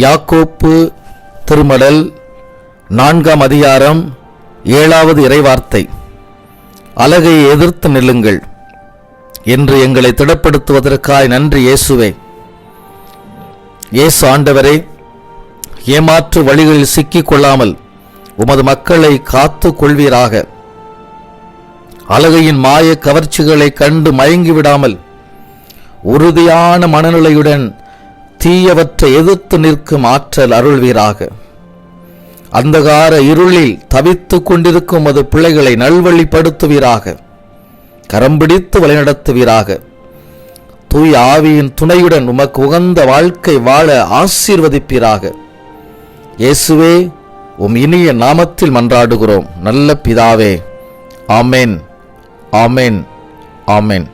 யாக்கோப்பு திருமடல் 4ஆம் அதிகாரம் 7வது இறைவார்த்தை. அலகையை எதிர்த்து நில்லுங்கள் என்று எங்களை திடப்படுத்துவதற்காய் நன்றி இயேசுவே. இயேசு ஆண்டவரே, ஏமாற்று வழிகளில் சிக்கிக் கொள்ளாமல் உமது மக்களை காத்து கொள்வீராக. அலகையின் மாய கவர்ச்சிகளை கண்டு மயங்கிவிடாமல் உறுதியான மனநிலையுடன் தீயவற்றை எதிர்த்து நிற்கும் ஆற்றல் அருள்வீராக. அந்தகார இருளில் தவித்துக் கொண்டிருக்கும் அது பிள்ளைகளை நல்வழிப்படுத்துவீராக. கரம் பிடித்து வழிநடத்துவீராக. தூய ஆவியின் துணையுடன் உமக்கு உகந்த வாழ்க்கை வாழ ஆசீர்வதிப்பீராக. இயேசுவே, உம் இனிய நாமத்தில் மன்றாடுகிறோம் நல்ல பிதாவே. ஆமென், ஆமென், ஆமென்.